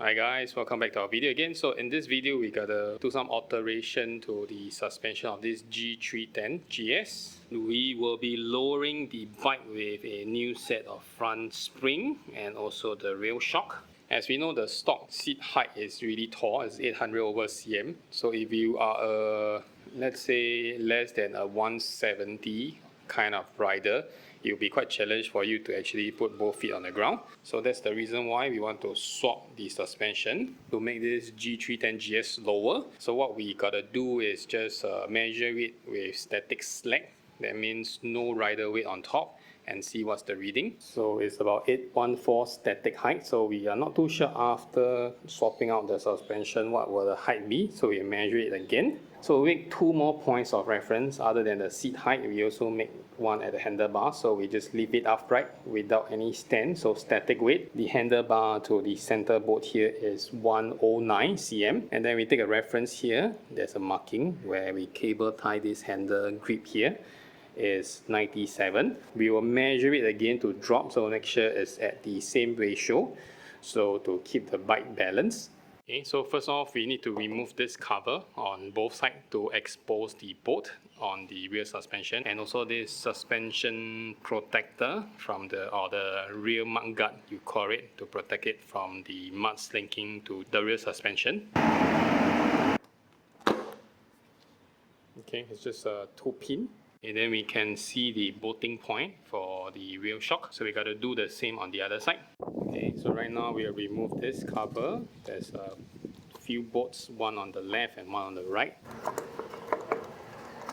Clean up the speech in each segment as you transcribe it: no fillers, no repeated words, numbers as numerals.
Hi guys, welcome back to our video again. So in this video, we gotta do some alteration to the suspension of this G310GS. We will be lowering the bike with a new set of front spring and also the rail shock. As we know, the stock seat height is really tall, it's 800 over cm. So if you are let's say less than a 170 kind of rider, it will be quite challenged for you to actually put both feet on the ground. So that's the reason why we want to swap the suspension to make this G310GS lower. So what we gotta do is just measure it with static slack. That means no rider weight on top, and see what's the reading. So it's about 814 static height. So we are not too sure after swapping out the suspension what will the height be. So we measure it again. So we make 2 more points of reference other than the seat height. We also make one at the handlebar. So we just leave it upright without any stand. So static weight. The handlebar to the center bolt here is 109 cm. And then we take a reference here. There's a marking where we cable tie this handle grip here. Is 97. We will measure it again to drop, so make sure it's at the same ratio, so to keep the bike balanced. Okay, so first off, we need to remove this cover on both sides to expose the bolt on the rear suspension, and also this suspension protector from the rear mud guard, you call it, to protect it from the muds linking to the rear suspension. Okay, it's just a 2-pin. And then we can see the bolting point for the rail shock. So we got to do the same on the other side. Okay, so right now we'll remove this cover. There's a few bolts, one on the left and one on the right.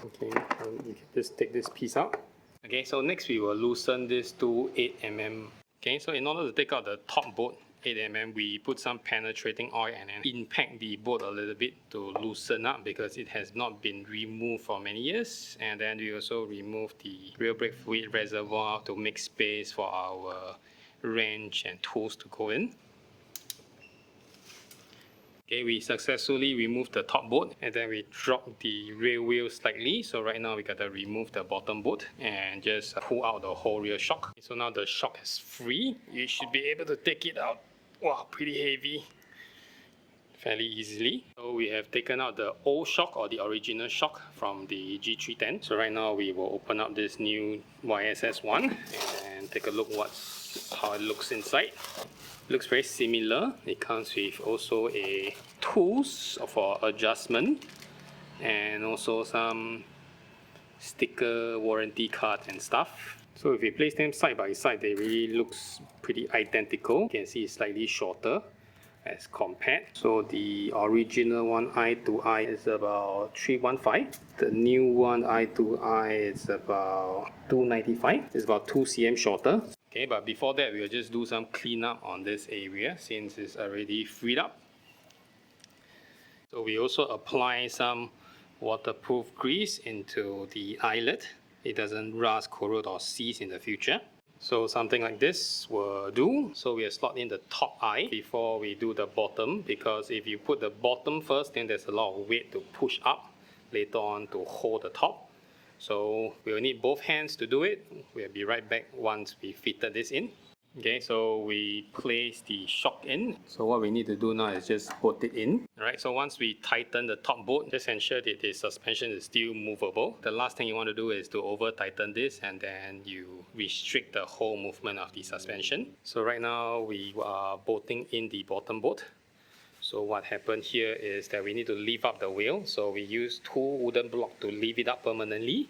Okay, and you can just take this piece out. Okay, so next we will loosen this to 8mm. Okay, so in order to take out the top bolt, 8mm, we put some penetrating oil and then impact the bolt a little bit to loosen up because it has not been removed for many years. And then we also remove the rear brake fluid reservoir to make space for our wrench and tools to go in. Okay, we successfully removed the top bolt and then we dropped the rear wheel slightly. So right now we gotta remove the bottom bolt and just pull out the whole rear shock. So now the shock is free. You should be able to take it out. Wow, pretty heavy. Fairly easily. So we have taken out the old shock or the original shock from the G310. So right now we will open up this new YSS1 and take a look how it looks inside. Looks very similar. It comes with also a tools for adjustment and also some sticker, warranty card and stuff. So if we place them side by side, they really looks pretty identical. You can see it's slightly shorter as compared. So the original one eye to eye is about 315. The new one eye to eye is about 295. It's about 2 cm shorter. Okay, but before that, we'll just do some cleanup on this area since it's already freed up. So we also apply some waterproof grease into the eyelet. It doesn't rust, corrode or seize in the future. So something like this will do. So we'll slot in the top eye before we do the bottom, because if you put the bottom first, then there's a lot of weight to push up later on to hold the top. So we'll need both hands to do it. We'll be right back once we fitted this in. Okay, so we place the shock in. So what we need to do now is just put it in. Alright, so once we tighten the top bolt, just ensure that the suspension is still movable. The last thing you want to do is to over tighten this and then you restrict the whole movement of the suspension. So right now we are bolting in the bottom bolt. So what happened here is that we need to lift up the wheel. So we use 2 wooden blocks to lift it up permanently.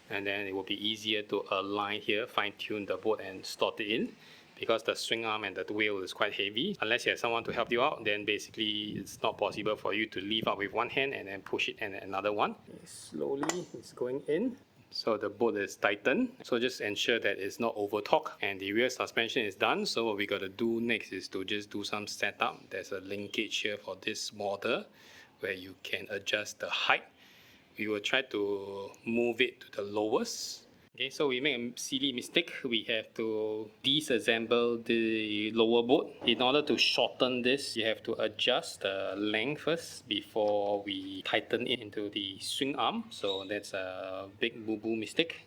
And then it will be easier to align here, fine tune the bolt and slot it in. Because the swing arm and the wheel is quite heavy. Unless you have someone to help you out, then basically it's not possible for you to lift up with one hand and then push it in another one. Slowly it's going in. So the bolt is tightened. So just ensure that it's not over torque. And the rear suspension is done. So what we got to do next is to just do some setup. There's a linkage here for this model where you can adjust the height. We will try to move it to the lowest. Okay, so we make a silly mistake. We have to disassemble the lower bolt. In order to shorten this, you have to adjust the length first before we tighten it into the swing arm. So that's a big boo-boo mistake.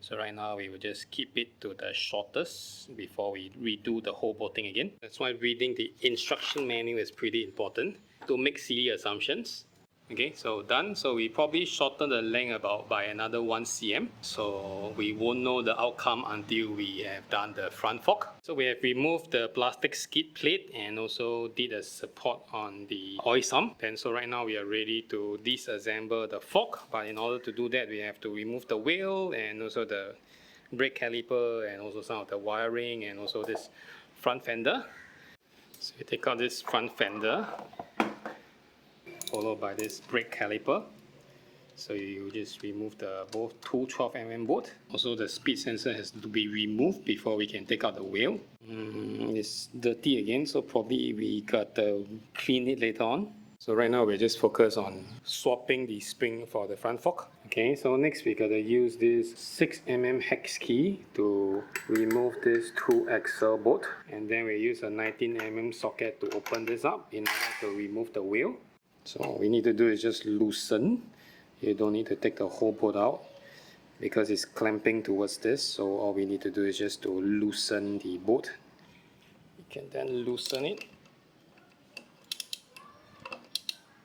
So right now we will just keep it to the shortest before we redo the whole bolting again. That's why reading the instruction manual is pretty important to make silly assumptions. Okay, so done. So we probably shorten the length about by another 1 cm. So we won't know the outcome until we have done the front fork. So we have removed the plastic skid plate and also did a support on the oil sump. And so right now we are ready to disassemble the fork. But in order to do that, we have to remove the wheel and also the brake caliper and also some of the wiring and also this front fender. So we take out this front fender, followed by this brake caliper. So you just remove the both two 12mm bolts. Also the speed sensor has to be removed before we can take out the wheel. It's dirty again, so probably we got to clean it later on. So right now we're just focused on swapping the spring for the front fork. Okay, so next we gotta use this 6mm hex key to remove this 2-axle bolt. And then we use a 19mm socket to open this up in order to remove the wheel. So all we need to do is just loosen. You don't need to take the whole bolt out because it's clamping towards this. So all we need to do is just to loosen the bolt. You can then loosen it.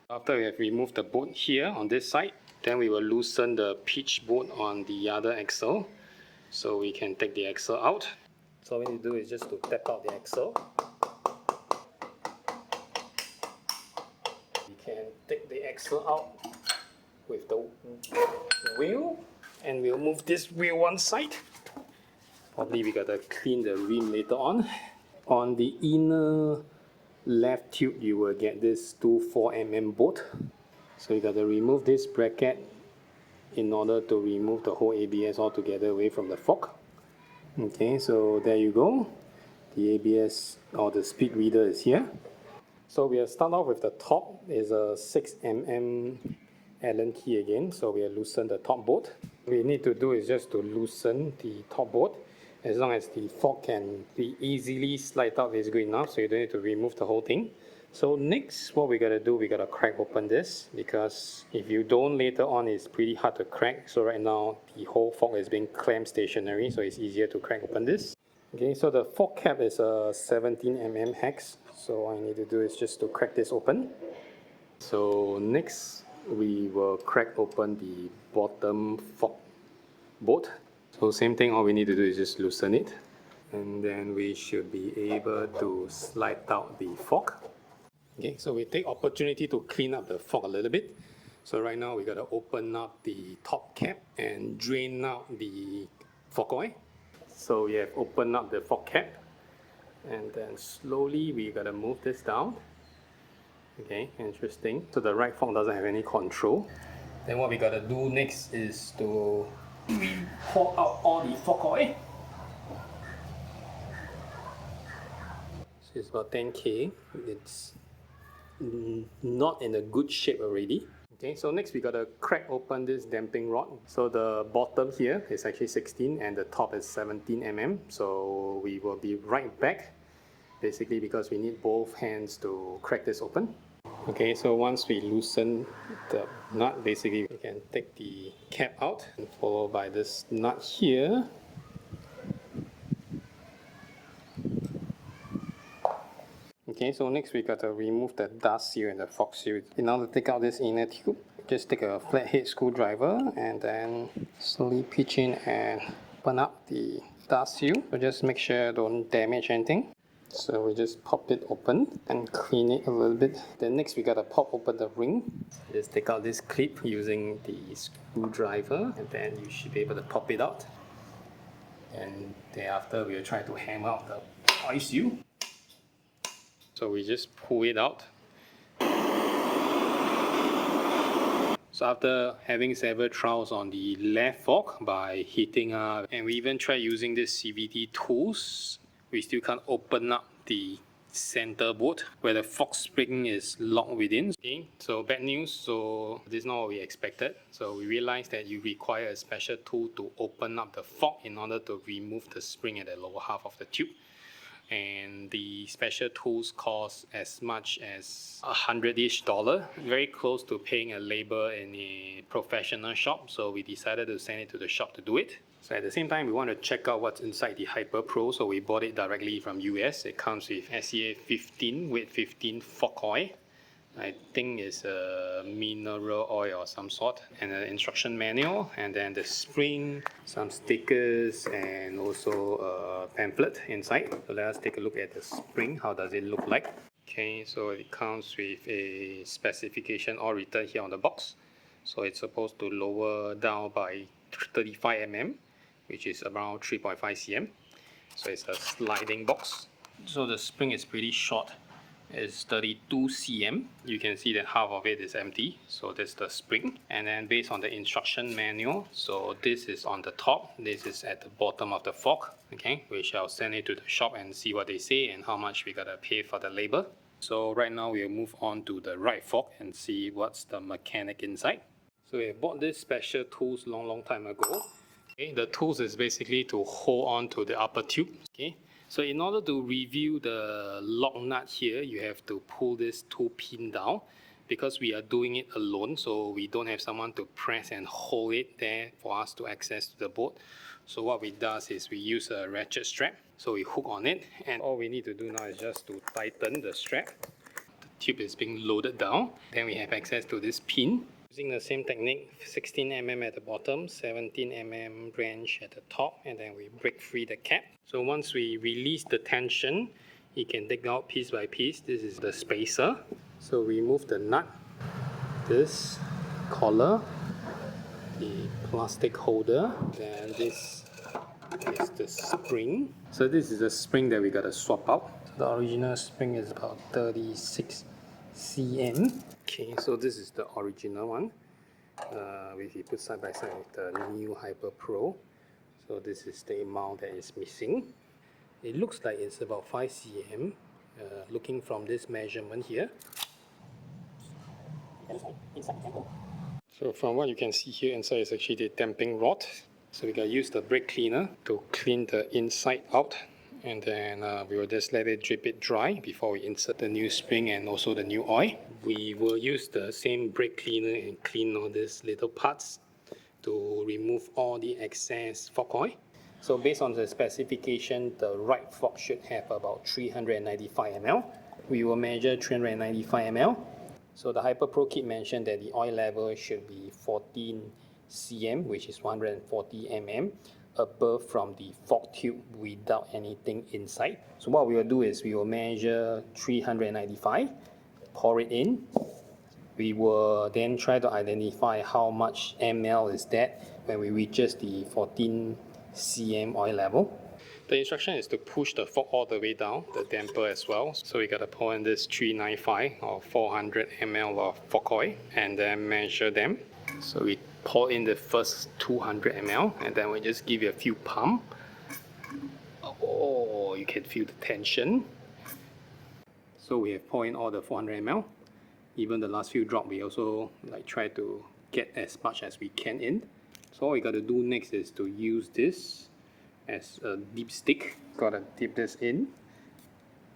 After we have removed the bolt here on this side, then we will loosen the pitch bolt on the other axle. So we can take the axle out. So all we need to do is just to tap out the axle. We can take the axle out with the wheel, and we'll move this wheel one side. Probably we gotta clean the rim later on. On the inner left tube, you will get this 4mm bolt. So you gotta remove this bracket in order to remove the whole ABS altogether away from the fork. Okay, so there you go. The ABS or the speed reader is here. So we'll start off with the top. Is a 6mm Allen key again, so we'll loosen the top bolt. What we need to do is just to loosen the top bolt. As long as the fork can be easily slide out, is good enough, so you don't need to remove the whole thing. So next, what we gotta do, we gotta crack open this, because if you don't later on, it's pretty hard to crack. So right now, the whole fork is being clamped stationary, so it's easier to crack open this. Okay, so the fork cap is a 17mm hex, so all I need to do is just to crack this open. So next, we will crack open the bottom fork bolt. So same thing, all we need to do is just loosen it, and then we should be able to slide out the fork. Okay, so we take opportunity to clean up the fork a little bit. So right now we gotta open up the top cap and drain out the fork oil. So we have opened up the fork cap, and then slowly we gotta move this down. Okay, interesting. So the right fork doesn't have any control. Then what we gotta do next is to pour out all the fork oil. So it's about 10K. It's not in a good shape already. Okay, so next we gotta crack open this damping rod. So the bottom here is actually 16 and the top is 17mm. So we will be right back, basically because we need both hands to crack this open. Okay, so once we loosen the nut, basically we can take the cap out and followed by this nut here. Okay, so next we got to remove the dust seal and the fork seal. In order to take out this inner tube, just take a flathead screwdriver and then slowly pitch in and open up the dust seal. So just make sure don't damage anything. So we just pop it open and clean it a little bit. Then next we gotta pop open the ring. Just take out this clip using the screwdriver and then you should be able to pop it out. And thereafter we'll try to hammer out the oil seal. So we just pull it out. So after having several trials on the left fork by heating up, and we even tried using this CVT tools, we still can't open up the center bolt where the fork spring is locked within. Okay, so bad news. So this is not what we expected. So we realized that you require a special tool to open up the fork in order to remove the spring at the lower half of the tube. And the special tools cost as much as $100-ish, very close to paying a labor in a professional shop. So we decided to send it to the shop to do it. So at the same time, we want to check out what's inside the Hyper Pro. So we bought it directly from US. It comes with SEA 15 with 15 fork oil. I think it's a mineral oil or some sort, and an instruction manual, and then the spring, some stickers, and also a pamphlet inside. So let us take a look at the spring. How does it look like? Okay, so it comes with a specification all written here on the box. So it's supposed to lower down by 35 mm, which is around 3.5 cm. So it's a sliding box. So the spring is pretty short. It's 32 cm. You can see that half of it is empty. So that's the spring. And then based on the instruction manual, so this is on the top. This is at the bottom of the fork. Okay, we shall send it to the shop and see what they say and how much we gotta pay for the labor. So right now we'll move on to the right fork and see what's the mechanic inside. So we bought this special tools long time ago. Okay, the tools is basically to hold on to the upper tube. Okay, so in order to review the lock nut here, you have to pull this 2-pin down because we are doing it alone, so we don't have someone to press and hold it there for us to access the boat. So what we do is we use a ratchet strap. So we hook on it, and all we need to do now is just to tighten the strap. The tube is being loaded down. Then we have access to this pin. Using the same technique, 16 mm at the bottom, 17 mm branch at the top, and then we break free the cap. So once we release the tension, you can take out piece by piece. This is the spacer. So remove the nut, this collar, the plastic holder, then this is the spring. So this is the spring that we gotta swap out. The original spring is about 36 cm. Okay, so this is the original one, which we put side by side with the new Hyper Pro. So this is the amount that is missing. It looks like it's about 5 cm, looking from this measurement here. So from what you can see here, inside is actually the damping rod. So we gotta use the brake cleaner to clean the inside out, and then we will just let it drip it dry before we insert the new spring and also the new oil. We will use the same brake cleaner and clean all these little parts to remove all the excess fork oil. So based on the specification, the right fork should have about 395 ml. We will measure 395 ml. So the Hyper Pro kit mentioned that the oil level should be 14 cm, which is 140 mm above from the fork tube without anything inside. So what we will do is we will measure 395, pour it in. We will then try to identify how much ml is that when we reaches the 14 cm oil level. The instruction is to push the fork all the way down, the damper as well. So we gotta pour in this 395 or 400 ml of fork oil and then measure them. So we pour in the first 200 ml and then we just give it a few pumps. Oh, you can feel the tension. So we have poured in all the 400 ml. Even the last few drops, we also try to get as much as we can in. So all we got to do next is to use this as a dip stick. Got to dip this in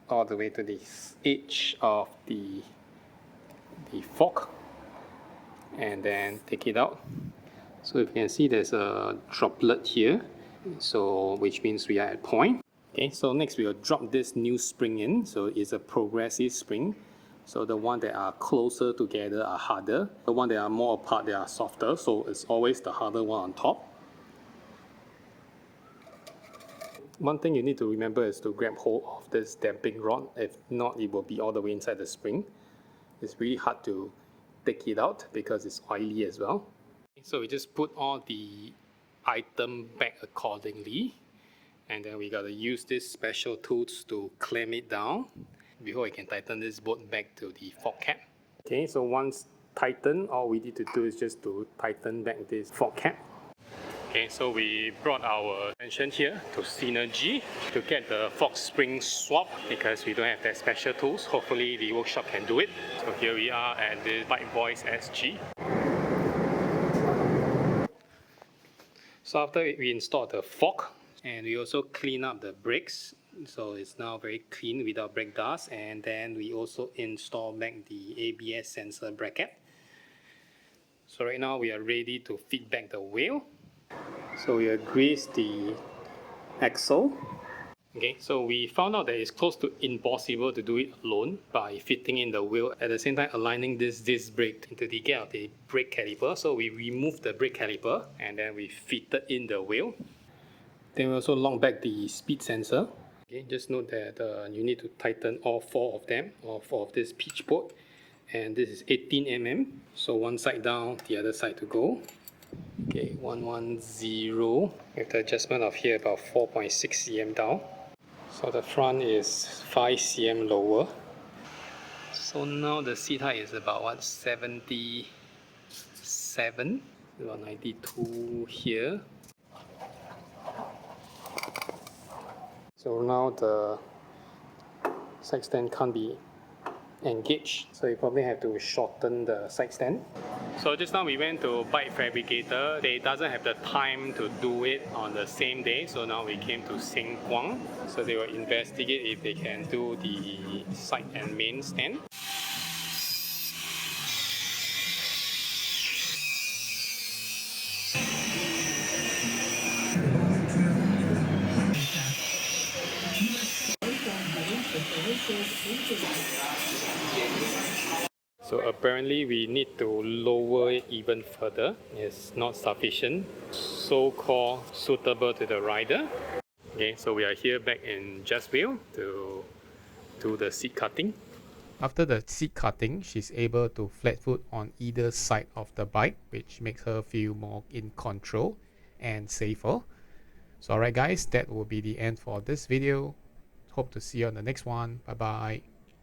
all the way to the edge of the fork and then take it out. So if you can see, there's a droplet here, so which means we are at point. Okay, so next we will drop this new spring in. So it's a progressive spring. So the one that are closer together are harder. The one that are more apart, they are softer. So it's always the harder one on top. One thing you need to remember is to grab hold of this damping rod. If not, it will be all the way inside the spring. It's really hard to take it out because it's oily as well. So we just put all the item back accordingly, and then we gotta use these special tools to clamp it down before we can tighten this bolt back to the fork cap. Okay, so once tightened, all we need to do is just to tighten back this fork cap. Okay, so we brought our attention here to Synergy to get the fork spring swap because we don't have that special tools. Hopefully the workshop can do it. So here we are at the Bike Boys SG. So after we installed the fork, and we also clean up the brakes, so it's now very clean without brake dust, and then we also install back the ABS sensor bracket. So right now we are ready to fit back the wheel. So we grease the axle. Okay, so we found out that it's close to impossible to do it alone by fitting in the wheel, at the same time aligning this disc brake into the gap of the brake caliper. So we removed the brake caliper and then we fitted in the wheel. Then we also lock back the speed sensor. Okay, just note that you need to tighten all four of them, all four of this pitch board. And this is 18 mm, so one side down, the other side to go. Okay, 110 with the adjustment of here about 4.6 cm down. So the front is 5 cm lower. So now the seat height is about what, 77, about 92 here. So now the side stand can't be engaged, so you probably have to shorten the side stand. So just now we went to bike fabricator. They doesn't have the time to do it on the same day, so now we came to Seng Guang. So they will investigate if they can do the side and main stand. So apparently we need to lower it even further. It's not sufficient, so-called suitable to the rider. Okay, so we are here back in Just Wheel to do the seat cutting. After the seat cutting, she's able to flat foot on either side of the bike, which makes her feel more in control and safer. So alright guys, that will be the end for this video. Hope to see you on the next one. Bye bye.